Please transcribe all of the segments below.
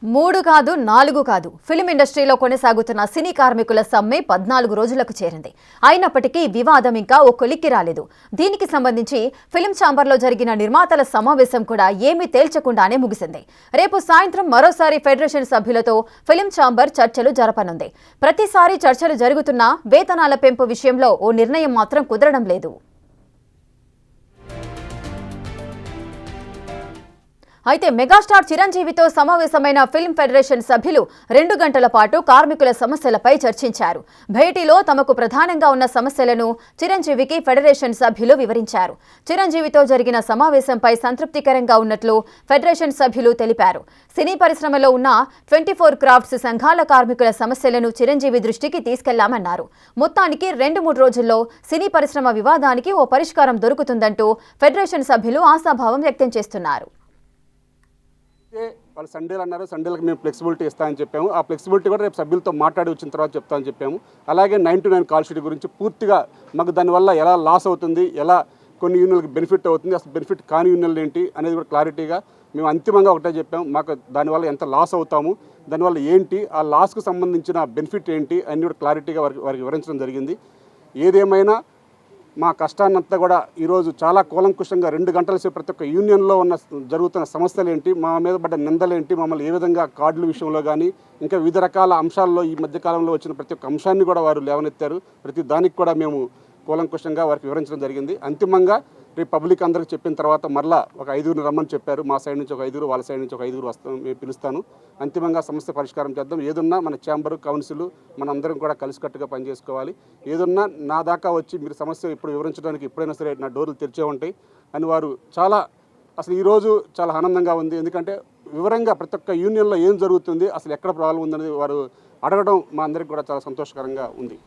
3 కాదు 4 కాదు ఫిల్మ్ ఇండస్ట్రీలో కొనసాగుతున్న సినీ కార్మికుల సమ్మె 14 రోజులకు చేరింది. అయినప్పటికీ వివాదం ఇంకా ఓ కొలిక్కి రాలేదు. దీనికి సంబంధించి ఫిల్మ్ ఛాంబర్లో జరిగిన నిర్మాతల సమావేశం కూడా ఏమీ తేల్చకుండానే ముగిసింది. రేపు సాయంత్రం మరోసారి ఫెడరేషన్ సభ్యులతో ఫిల్మ్ ఛాంబర్ చర్చలు జరపనుంది. ప్రతిసారి చర్చలు జరుగుతున్నా వేతనాల పెంపు విషయంలో ఓ నిర్ణయం మాత్రం కుదరడం లేదు. అయితే మెగాస్టార్ చిరంజీవితో సమావేశమైన ఫిల్మ్ ఫెడరేషన్ సభ్యులు 2 గంటల పాటు కార్మికుల సమస్యలపై చర్చించారు. భేటీలో తమకు ప్రధానంగా ఉన్న సమస్యలను చిరంజీవికి ఫెడరేషన్ సభ్యులు వివరించారు. చిరంజీవితో జరిగిన సమావేశంపై సంతృప్తికరంగా ఉన్నట్లు ఫెడరేషన్ సభ్యులు తెలిపారు. సినీ పరిశ్రమలో ఉన్న 24 క్రాఫ్ట్స్ సంఘాల కార్మికుల సమస్యలను చిరంజీవి దృష్టికి తీసుకెళ్లామన్నారు. మొత్తానికి 2-3 రోజుల్లో సినీ పరిశ్రమ వివాదానికి ఓ పరిష్కారం దొరుకుతుందంటూ ఫెడరేషన్ సభ్యులు ఆశాభావం వ్యక్తం చేస్తున్నారు. వాళ్ళు సండేలు అన్నారు, సండేలకు మేము ఫ్లెక్సిబిలిటీ ఇస్తామని చెప్పాము. ఆ ఫ్లెక్సిబిలిటీ కూడా రేపు సభ్యులతో మాట్లాడి వచ్చిన తర్వాత చెప్తామని చెప్పాము. అలాగే 9 to 9 కాల్ షీట్ గురించి పూర్తిగా మాకు దానివల్ల ఎలా లాస్ అవుతుంది, ఎలా కొన్ని యూనియన్లకు బెనిఫిట్ అవుతుంది, అసలు బెనిఫిట్ కాని యూనియన్లు ఏంటి అనేది కూడా క్లారిటీగా మేము అంతిమంగా ఒకటే చెప్పాము. మాకు దానివల్ల ఎంత లాస్ అవుతాము, దానివల్ల ఏంటి, ఆ లాస్కు సంబంధించిన బెనిఫిట్ ఏంటి అన్నీ కూడా క్లారిటీగా వారికి వివరించడం జరిగింది. ఏదేమైనా మా కష్టాన్నంతా కూడా ఈరోజు చాలా కూలంకుషంగా 2 గంటల సేపు ప్రతి ఒక్క యూనియన్లో జరుగుతున్న సమస్యలు ఏంటి, మా మీద పడ్డ నిందలేంటి, మమ్మల్ని ఏ విధంగా కార్డుల విషయంలో కానీ ఇంకా వివిధ రకాల అంశాల్లో ఈ మధ్యకాలంలో వచ్చిన ప్రతి ఒక్క అంశాన్ని కూడా వారు లేవనెత్తారు. ప్రతి దానికి కూడా మేము కూలంకుషంగా వారికి వివరించడం జరిగింది. అంతిమంగా రేపు పబ్లిక్ అందరికి చెప్పిన తర్వాత మరలా ఒక 5గురిని రమ్మని చెప్పారు. మా సైడ్ నుంచి ఒక 5గురు, వాళ్ళ సైడ్ నుంచి ఒక 5గురు వస్తాం, మేము పిలుస్తాను. అంతిమంగా సమస్య పరిష్కారం చేద్దాం. ఏదున్నా మన ఛాంబరు, కౌన్సిల్ మనందరం కూడా కలిసికట్టుగా పనిచేసుకోవాలి. ఏదున్నా నా దాకా వచ్చి మీరు సమస్య ఇప్పుడు వివరించడానికి ఎప్పుడైనా సరే నా డోర్లు తెరిచే ఉంటాయి అని వారు చాలా అసలు ఈరోజు చాలా ఆనందంగా ఉంది. ఎందుకంటే వివరంగా ప్రతి ఒక్క యూనియన్లో ఏం జరుగుతుంది, అసలు ఎక్కడ ప్రాబ్లం ఉందనేది వారు అడగడం మా అందరికి కూడా చాలా సంతోషకరంగా ఉంది.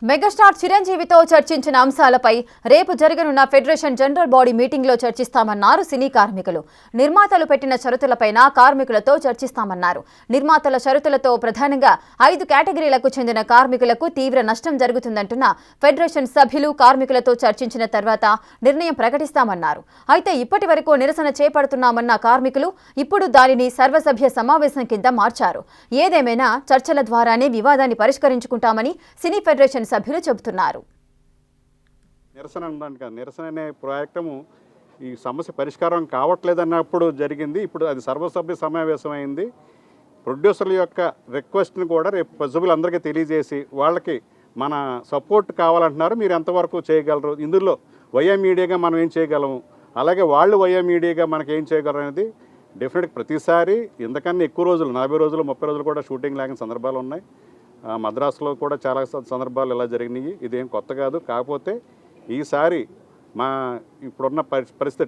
మెగాస్టార్ చిరంజీవితో చర్చించిన అంశాలపై రేపు జరగనున్న ఫెడరేషన్ జనరల్ బాడీ మీటింగ్లో చర్చిస్తామన్నారు సినీ కార్మికులు. నిర్మాతలు పెట్టిన షరతులపైన కార్మికులతో చర్చిస్తామన్నారు. నిర్మాతల షరతులతో ప్రధానంగా 5 కేటగిరీలకు చెందిన కార్మికులకు తీవ్ర నష్టం జరుగుతుందంటున్న ఫెడరేషన్ సభ్యులు కార్మికులతో చర్చించిన తర్వాత నిర్ణయం ప్రకటిస్తామన్నారు. అయితే ఇప్పటి వరకు నిరసన చేపడుతున్నామన్న కార్మికులు ఇప్పుడు దానిని సర్వసభ్య సమావేశం కింద మార్చారు. ఏదేమైనా చర్చల ద్వారానే వివాదాన్ని పరిష్కరించుకుంటామని సినీ ఫెడరేషన్ సభ్యులు చెబుతున్నారు. నిరసన అనే ప్రాజెక్టము ఈ సమస్య పరిష్కారం కావట్లేదన్నప్పుడు జరిగింది. ఇప్పుడు అది సర్వసభ్య సమావేశం అయింది. ప్రొడ్యూసర్ల యొక్క రిక్వెస్ట్ని కూడా రేపు సభ్యులందరికీ తెలియజేసి వాళ్ళకి మన సపోర్ట్ కావాలంటున్నారు, మీరు ఎంతవరకు చేయగలరు, ఇందులో వైఎం మీడియాగా మనం ఏం చేయగలము, అలాగే వాళ్ళు వైఎం మీడియాగా మనకి ఏం చేయగలరు అనేది డెఫినెట్గా ప్రతిసారి ఇంతకన్నా ఎక్కువ రోజులు 40 రోజులు 30 రోజులు కూడా షూటింగ్ లాగిన సందర్భాలు ఉన్నాయి. మద్రాసులో కూడా చాలా సందర్భాలు ఇలా జరిగినాయి. ఇదేం కొత్త కాదు. కాకపోతే ఈసారి మా ఇప్పుడున్న పరిస్థితి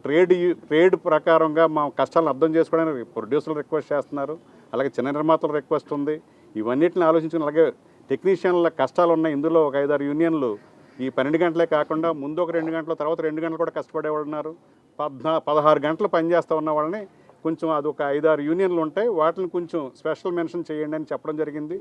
ట్రేడ్ ప్రకారంగా మా కష్టాలను అర్థం చేసుకోవడానికి ప్రొడ్యూసర్లు రిక్వెస్ట్ చేస్తున్నారు, అలాగే చిన్న నిర్మాతల రిక్వెస్ట్ ఉంది. ఇవన్నిటిని ఆలోచించుకుని అలాగే టెక్నీషియన్ల కష్టాలు ఉన్నాయి. ఇందులో ఒక 5-6 యూనియన్లు ఈ 12 గంటలే కాకుండా ముందు ఒక 2 గంటల తర్వాత 2 గంటలు కూడా కష్టపడేవాళ్ళు ఉన్నారు. 16 గంటలు పనిచేస్తూ ఉన్న వాళ్ళని కొంచెం అది ఒక 5-6 యూనియన్లు ఉంటాయి, వాటిని కొంచెం స్పెషల్ మెన్షన్ చేయండి అని చెప్పడం జరిగింది.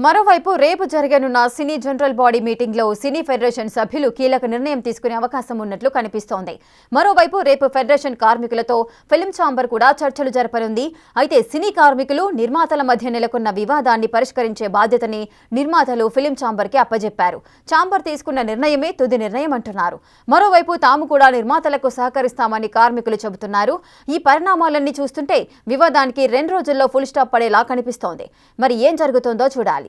మరోవైపు రేపు జరగనున్న సినీ జనరల్ బాడీ మీటింగ్లో సినీ ఫెడరేషన్ సభ్యులు కీలక నిర్ణయం తీసుకునే అవకాశం ఉన్నట్లు కనిపిస్తోంది. మరోవైపు రేపు ఫెడరేషన్ కార్మికులతో ఫిల్మ్ ఛాంబర్ కూడా చర్చలు జరపనుంది. అయితే సినీ కార్మికులు నిర్మాతల మధ్య నెలకొన్న వివాదాన్ని పరిష్కరించే బాధ్యతని నిర్మాతలు ఫిల్మ్ ఛాంబర్కి అప్పజెప్పారు. ఛాంబర్ తీసుకున్న నిర్ణయమే తుది నిర్ణయం అంటున్నారు. మరోవైపు తాము కూడా నిర్మాతలకు సహకరిస్తామని కార్మికులు చెబుతున్నారు. ఈ పరిణామాలన్నీ చూస్తుంటే వివాదానికి 2 రోజుల్లో ఫుల్ స్టాప్ పడేలా కనిపిస్తోంది. మరి ఏం జరుగుతుందో చూడాలి.